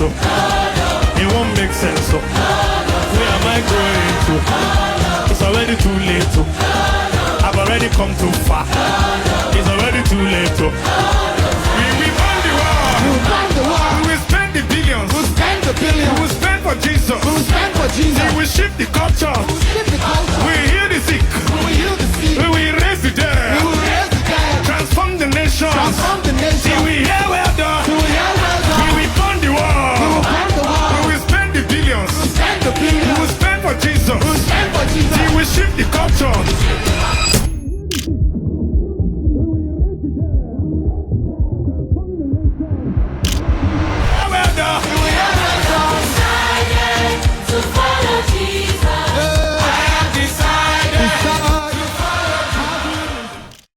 so it won't make sense. So where am I going to? It's already too late. So I've already come too far. It's already too late. So we won the war. We won the war. We will spend the billions. We'll spend the billions. We will spend for Jesus. We'll spend for Jesus. We will shift the culture. We'll shift the culture. We heal the sick.